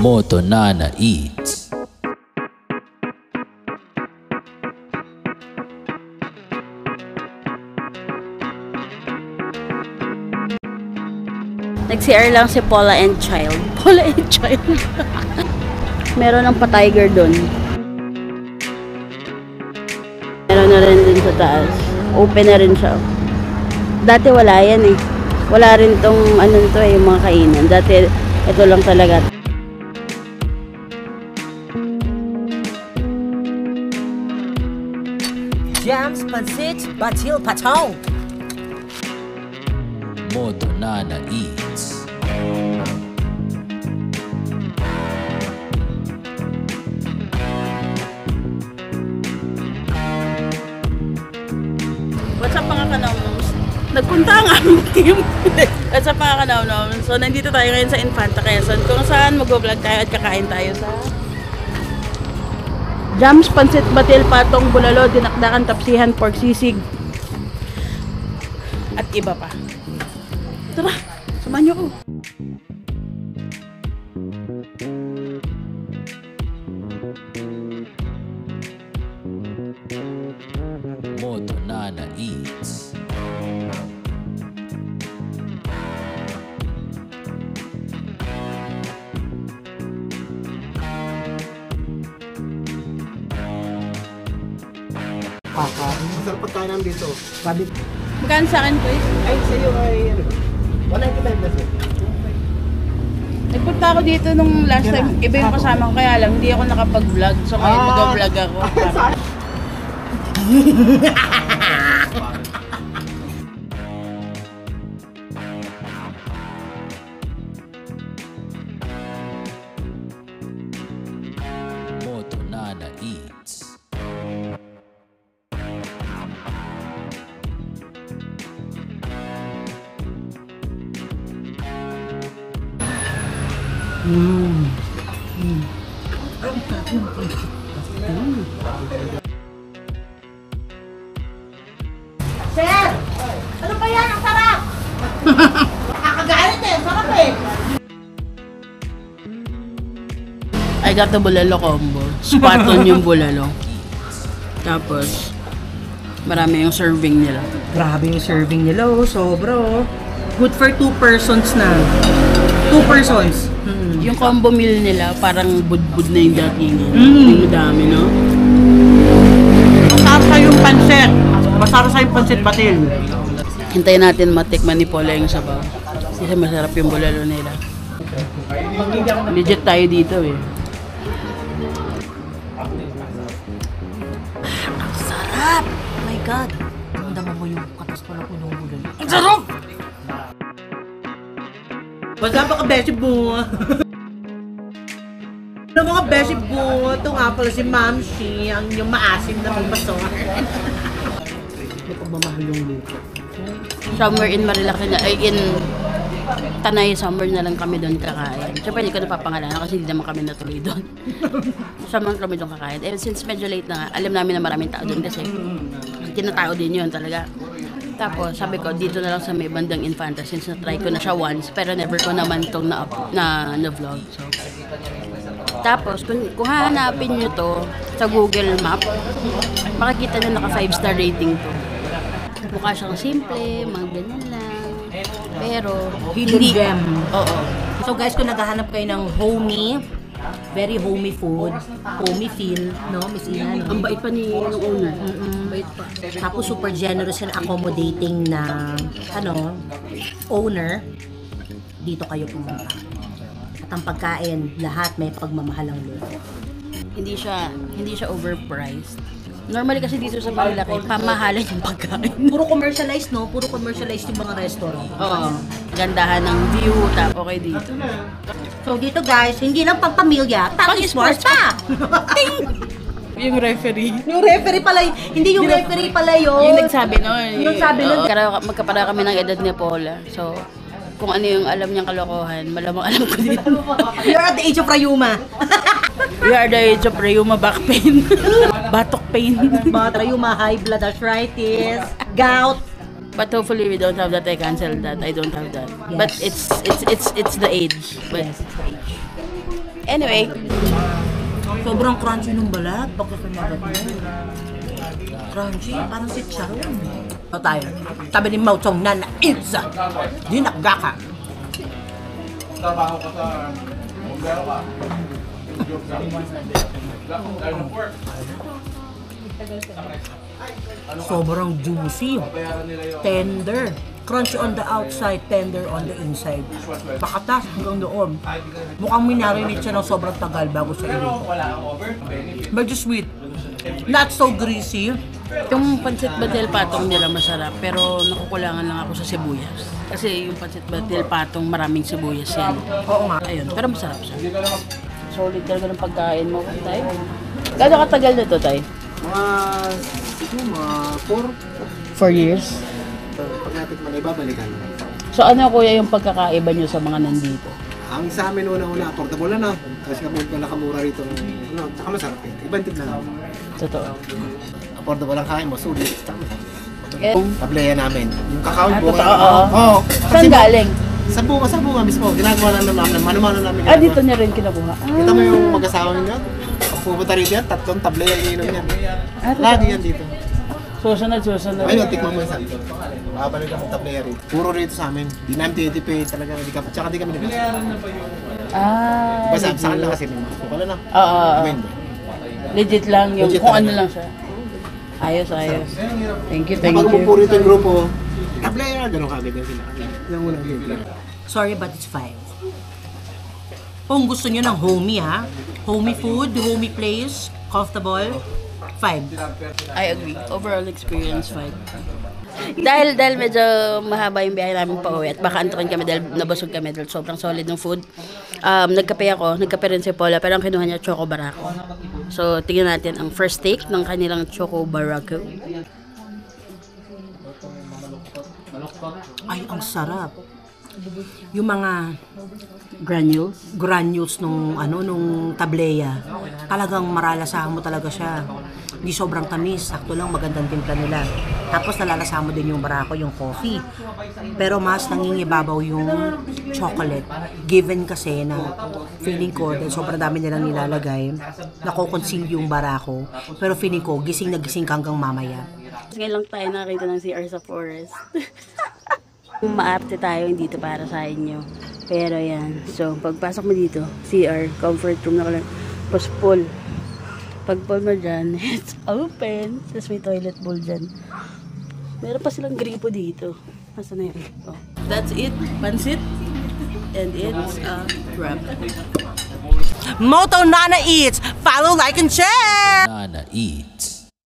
Moto Nana Eats. Nag-CR lang si Paula and Child. Paula and Child. Meron ng pa-tiger doon. Meron na rin din sa taas. Open na rin siya. Dati wala yan eh. Wala rin tong ano to eh, yung mga kainan. Dati ito lang talaga. Jams, Pansit, Batil Patong. Moto Nana Eats. What's up mga kanawnoms? Nagpunta ang aming team. What's up mga kanawnoms? So nandito tayo ngayon sa Infanta Quezon kung saan mag-vlog tayo at kakain tayo sa Jams, Pansit, Batil, Patong, Bulalo, Dinakdakan, Tapsihan, Pork Sisig at iba pa. Tara, samahan niyo ko. Moto Nana Eats. Masarap pagkain dito. Sabi, Magkano sa akin, Kuy? ay sa'yo ay 195 na sir. Nagpunta ako dito nung last time. Iba yung kasama ko, kaya lang hindi ako nakapag-vlog. So ngayon mag-vlog ako. Moto Nana Eats. Sir! Ano ba yan? Ang sarap! Nakakagalit eh! Sarap eh! I got the bulalo combo. Spot on yung bulalo. Tapos, marami yung serving nila. Grabe yung serving nila oh. Sobra oh. Good for 2 persons na. 2 persons. Yung combo meal nila, parang budbud na yung datingan. Yung madami, no? Masarap sa yung pansit. Masarap sa yung pansit batil. Hintayin natin matikman ni Paula yung sabaw. Kasi masarap yung bulalo nila. Legit tayo dito eh. Ang sarap! Oh my God! Ramdaman mo yung katas pala ko nung ulan. Ang sarap! Wala pa ka-beshi mo. Ano mga beshi mo? Ito nga pala si Mamshi, ang yung maasim na pagbaso. May pagmamahal yung luto. Somewhere in Marilaki na, ay in Tanay, somewhere na lang kami doon kakain. Siyempre hindi ko napapangalanan kasi hindi naman kami natuloy doon. Somewhere kami doon kakain. And since medyo late na nga, alam namin na maraming tao doon kasi tinatao din yun talaga. Tapos sabi ko dito na lang sa may bandang Infanta since na-try ko na siya once pero never ko naman itong na-vlog. So, tapos kung hahanapin nyo to sa Google Map, makikita nyo naka 5-star rating to. Mukha siyang simple, mga ganyan lang. Pero hindi gem. Oo. So guys, kung naghahanap kayo ng homey, very homey food, homey feel, no, Miss Ina? No? Ang bait pa ni yung owner. Bait pa. Tapos super generous and accommodating na, owner. Dito kayo pumunta. At ang pagkain, lahat may pagmamahal ang luto. Hindi siya overpriced. Normally kasi dito sa Marilaki, pamahalan yung pagkain. Puro commercialized, no? Puro commercialized yung mga restaurant. Oo. Gandahan ng view, okay dito. So dito guys, hindi lang pang pamilya, pang sports pa! Ting! Yung referee. Yung referee pala, hindi yung referee pala yun. Yung nagsabi nun. Yung nagsabi nun. Magkapara kami ng edad ni Paula. So, kung ano yung alam niyang kalokohan, malamang alam ko din. You're at the age of Rayuma. We are the age of rheuma back pain. Batok pain. Rayuma, high blood arthritis, gout. But hopefully we don't have that. I cancel that. I don't have that. Yes. But it's the age. But Yes, it's the age. Anyway, Sobrang crunchy nung balat. Pagka kinagat mo. Crunchy. Parang si Charon. O tayo. Tabi ni Mautong Nana Itza. Di nakgaka. Sobrang juicy. Tender. Crunchy on the outside, tender on the inside. Pakatas hanggang doon. Mukhang minarinate siya ng sobrang tagal bago sa ilo. Medyo sweet. Not so greasy. yung pancit batil patong nila masarap, pero nakukulangan lang ako sa sibuyas. Kasi yung pancit batil patong maraming sibuyas yan. Oo nga. Ayun, pero masarap siya. Solid talaga ng pagkain mo, Tay. Gano'ng katagal na to, Tay? Mga 4 years. pag natikman, ibabalikan. So ano kuya yung pagkakaiba nyo sa mga nandito? Ang sa amin una-una, affordable na. Kasi nakamura rito. Tsaka masarap eh. Ibang tignan lang. Totoo. Affordable lang kain mo, sulit. Eh, Tableya namin. Yung kakao, bunga. totoo, oo. Oo. Saan galing? Sa bunga mismo. Ginagawa na namin. Mano-mano namin. Dito niya rin kinukuha. Kita mo yung mag-asawa niya? Pag pupunta rito yan, 3 tableya ang ininom yan. Lagi yan dito. Susunod. Ayun, tikman mo yung santo. Makapanood ang tableya rito. Puro rito sa amin. Di namin tinitipid talaga. Tsaka di kami nag-asawa. Basta sa kanila kasi may mga pukala na. Oo. Amen. Legit lang yung Legit kung talaga. ano lang siya. Ayos. Thank you. Pag puro ito yung grupo, tableya, gano'n kagad yan sila. Yung unang game. Sorry, but it's fine. Kung gusto nyo ng homey ha, homey food, homey place, comfortable, 5. I agree. Overall experience, 5. Dahil medyo mahaba yung biyahe namin pa uwi at baka antukin kami dahil nabusog kami dahil sobrang solid ng food. Nagkape rin si Paula pero ang kinuha niya Choco Barako. So tingnan natin ang first take ng kanilang Choco Barako. Ay, ang sarap. Yung mga Granules. nung tableya, talagang maralasahan mo talaga siya. Hindi sobrang tamis, sakto lang magandang timpla nila. Tapos nalalasahan mo din yung barako, yung coffee. Pero mas nangingibabaw yung chocolate. Given kasi na feeling ko, dahil sobrang dami nilang nilalagay, nakoconceal yung barako. Pero feeling ko, gising na gising ka hanggang mamaya. Ngayon lang tayo nakita ng CR sa forest. Maarte tayo dito para sa inyo. Pero yan. So, pagpasok mo dito, CR, comfort room na ka lang. Tapos pool. Pag pool mo dyan, it's open. Tapos may toilet bowl dyan. Meron pa silang gripo dito. Masa na yun? Oh. That's it. Pansit. And it's a wrap. Moto Nana Eats! Follow, like, and share! Nana Eats.